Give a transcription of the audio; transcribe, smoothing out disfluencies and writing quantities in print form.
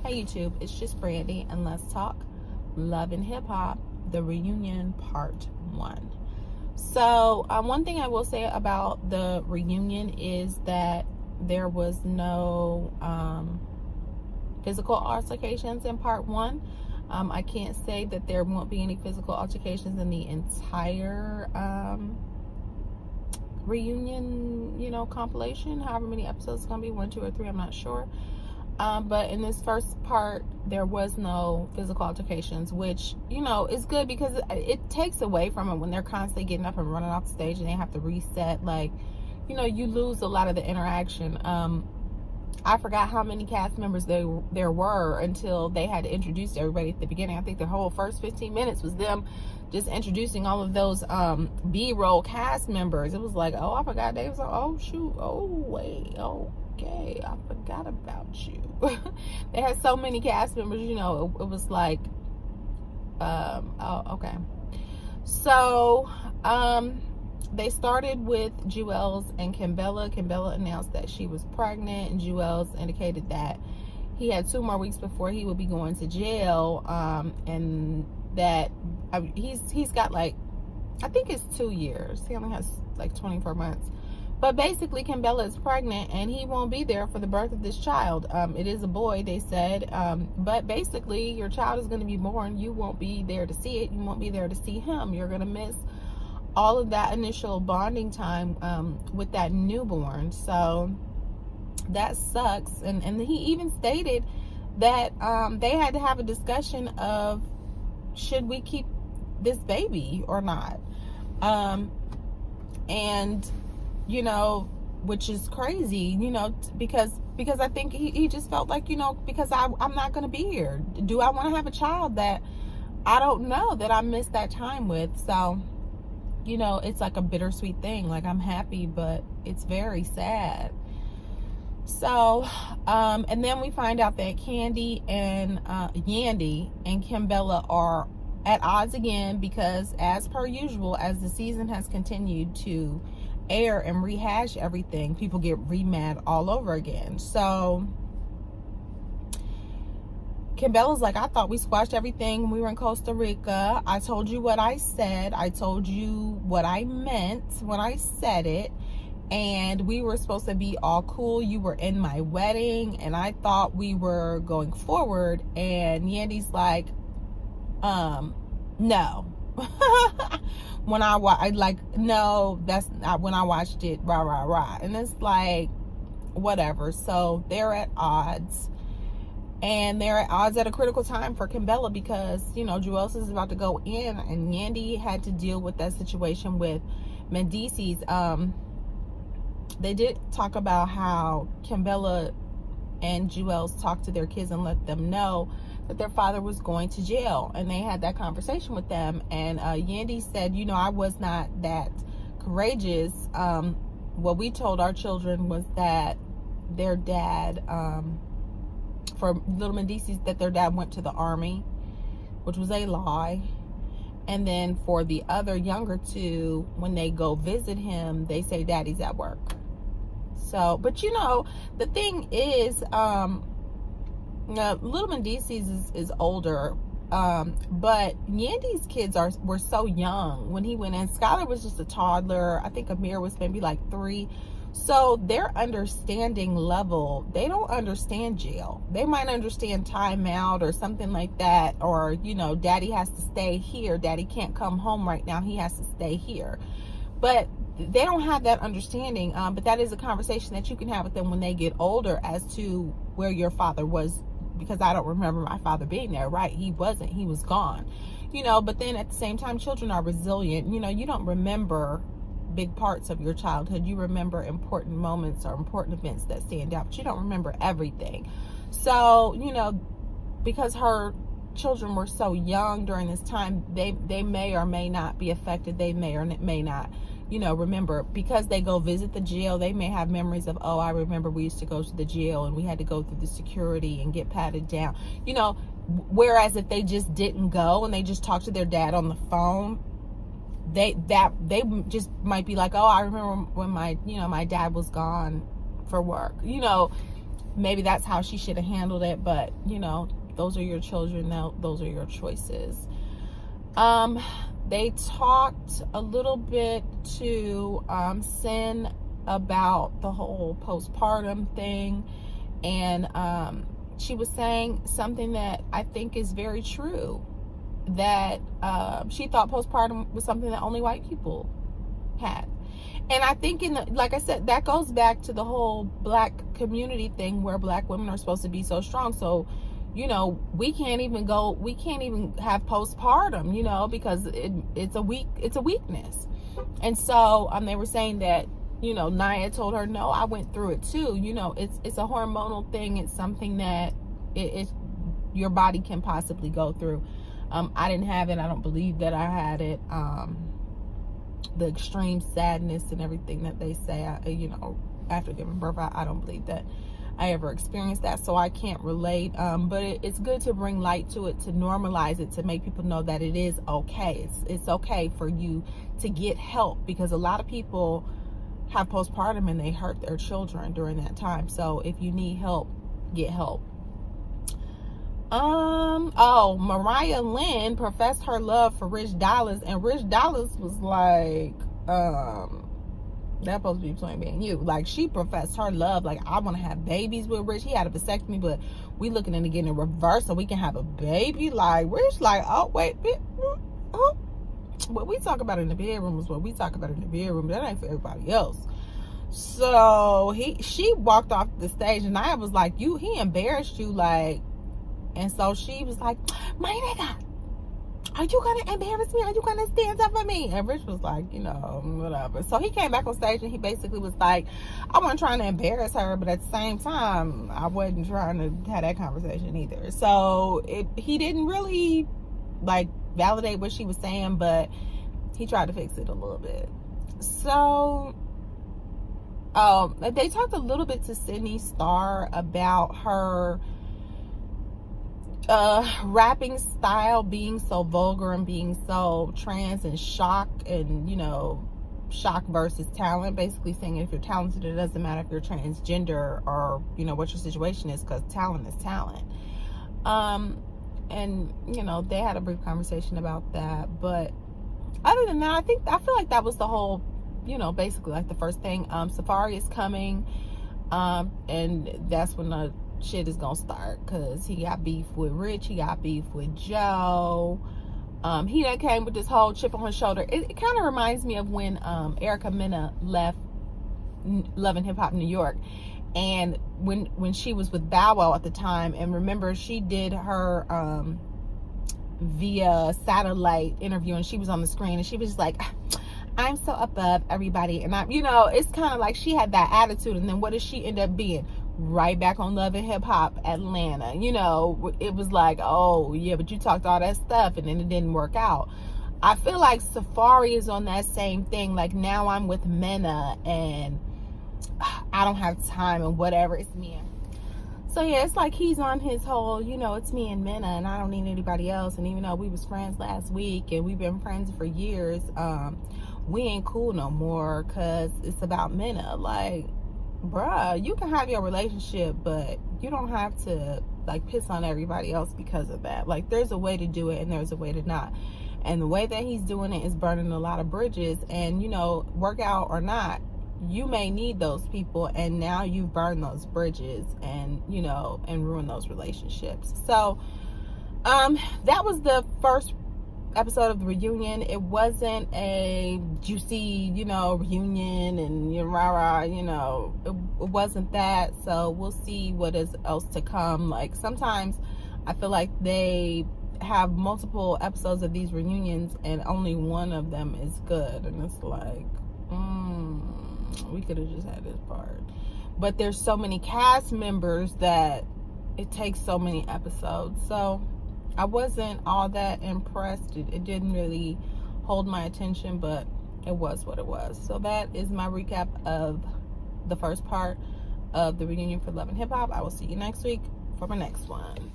Hey YouTube, it's just Brandy, and let's talk Love and Hip Hop, the reunion part 1. So one thing I will say about the reunion is that there was no physical altercations in part 1. I can't say that there won't be any physical altercations in the entire reunion, compilation, however many episodes it's gonna be, 1, 2, or 3, I'm not sure. But in this first part, there was no physical altercations, which, is good because it takes away from it when they're constantly getting up and running off the stage and they have to reset. Like, you lose a lot of the interaction. I forgot how many cast members there were until they had to introduce everybody at the beginning. I think the whole first 15 minutes was them just introducing all of those B-roll cast members. It was like, oh, I forgot they was like, oh, shoot, oh, wait, okay, I forgot about you. They had so many cast members, it was like, oh, okay. So, they started with Juelz and Kimbella. Kimbella announced that she was pregnant, and Juelz indicated that he had 2 more weeks before he would be going to jail, and that he's got like, I think it's 2 years. He only has like 24 months. But basically, Kimbella is pregnant, and he won't be there for the birth of this child. It is a boy, they said. But basically, your child is going to be born. You won't be there to see it. You won't be there to see him. You're going to miss all of that initial bonding time with that newborn. So that sucks. And he even stated that they had to have a discussion of, should we keep this baby or not? And which is crazy, because I think he just felt like, because I'm not going to be here. Do I want to have a child that I don't know, that I missed that time with? So, it's like a bittersweet thing. Like, I'm happy, but it's very sad. So, and then we find out that Yandy and Kimbella are at odds again, because as per usual, as the season has continued to air and rehash everything, people get re-mad all over again. So Kimbella's like, I thought we squashed everything when we were in Costa Rica. I told you what I said. I told you what I meant when I said it. And we were supposed to be all cool. You were in my wedding, and I thought we were going forward. And Yandy's like, no. When no, that's not when I watched it, rah. And it's like, whatever. So they're at odds. And they're at odds at a critical time for Kimbella, because, Juelz is about to go in, and Yandy had to deal with that situation with Mendices. They did talk about how Kimbella and Juelz talked to their kids and let them know that their father was going to jail, and they had that conversation with them. And Yandy said, I was not that courageous. What we told our children was that their dad, for little Mendices, that their dad went to the army, which was a lie. And then for the other younger 2, when they go visit him, they say daddy's at work. So, but the thing is, little Mendices is older, but Yandy's kids were so young when he went in. Skylar was just a toddler. I think Amir was maybe like 3. So their understanding level, they don't understand jail. They might understand timeout or something like that, or daddy has to stay here. Daddy can't come home right now. He has to stay here. But they don't have that understanding. But that is a conversation that you can have with them when they get older, as to where your father was, because I don't remember my father being there. Right? He wasn't. He was gone. But then at the same time, children are resilient. You don't remember big parts of your childhood. You remember important moments or important events that stand out, but you don't remember everything. So, because her children were so young during this time, they may or may not be affected. They may or may not, remember, because they go visit the jail. They may have memories of, oh, I remember we used to go to the jail and we had to go through the security and get patted down, whereas if they just didn't go and they just talked to their dad on the phone, they just might be like, oh, I remember when my dad was gone for work. maybe that's how she should have handled it, but you know, those are your children now, those are your choices. They talked a little bit to Cyn about the whole postpartum thing, and she was saying something that I think is very true, that she thought postpartum was something that only white people had. And I think, like I said, that goes back to the whole black community thing, where black women are supposed to be so strong. So, you know, we can't even have postpartum, you know, because it's a weakness. And so they were saying that, you know, Nia told her, no, I went through it too. You know, it's a hormonal thing. It's something that your body can possibly go through. I didn't have it. I don't believe that I had it. The extreme sadness and everything that they say, you know, after giving birth, I don't believe that I ever experienced that, so I can't relate. But it's good to bring light to it, to normalize it, to make people know that it is okay. It's okay for you to get help, because a lot of people have postpartum and they hurt their children during that time. So if you need help, get help. Mariah Lynn professed her love for Rich Dollaz, and Rich Dollaz was like, that's supposed to be between me and you. Like, she professed her love, like, I want to have babies with Rich. He had a vasectomy, but we looking into getting a reverse so we can have a baby. Like, Rich, like, oh, wait, oh. What we talk about in the bedroom is what we talk about in the bedroom. That ain't for everybody else. So she walked off the stage, and I was like, he embarrassed you, like. And so she was like, my nigga, are you gonna embarrass me? Are you gonna stand up for me? And Rich was like, you know, whatever. So he came back on stage, and he basically was like, I wasn't trying to embarrass her, but at the same time, I wasn't trying to have that conversation either. So he didn't really like validate what she was saying, but he tried to fix it a little bit. So they talked a little bit to Sydney Starr about her rapping style being so vulgar and being so trans and shock, and, you know, shock versus talent, basically saying if you're talented, it doesn't matter if you're transgender or, you know, what your situation is, because talent is talent. And, you know, they had a brief conversation about that, but other than that, I feel like that was the whole, you know, basically like the first thing. Safaree is coming, and that's when the shit is gonna start, because he got beef with Rich, he got beef with Joe. He done came with this whole chip on his shoulder. It kind of reminds me of when Erica Mena left Love and Hip Hop New York, and when she was with Bow Wow at the time. And remember, she did her via satellite interview, and she was on the screen, and she was just like, I'm so above everybody, and I'm, you know, it's kind of like she had that attitude. And then what does she end up being? Right back on Love and Hip Hop Atlanta. You know, it was like, oh yeah, but you talked all that stuff and then it didn't work out. I feel like Safaree is on that same thing. Like, now I'm with Mena and I don't have time and whatever, it's me. So yeah, it's like he's on his whole, you know, it's me and Mena and I don't need anybody else. And even though we was friends last week and we've been friends for years, we ain't cool no more because it's about Mena. Like, bruh, you can have your relationship, but you don't have to like piss on everybody else because of that. Like, there's a way to do it and there's a way to not. And the way that he's doing it is burning a lot of bridges. And, you know, work out or not, you may need those people, and now you've burned those bridges and, you know, and ruined those relationships. So that was the first episode of the reunion. It wasn't a juicy, you know, reunion and you rah-rah, you know, it wasn't that. So we'll see what is else to come. Like, sometimes I feel like they have multiple episodes of these reunions and only one of them is good, and it's like, we could have just had this part. But there's so many cast members that it takes so many episodes. So I wasn't all that impressed. It didn't really hold my attention, but it was what it was. So that is my recap of the first part of the reunion for Love and Hip Hop. I will see you next week for my next one.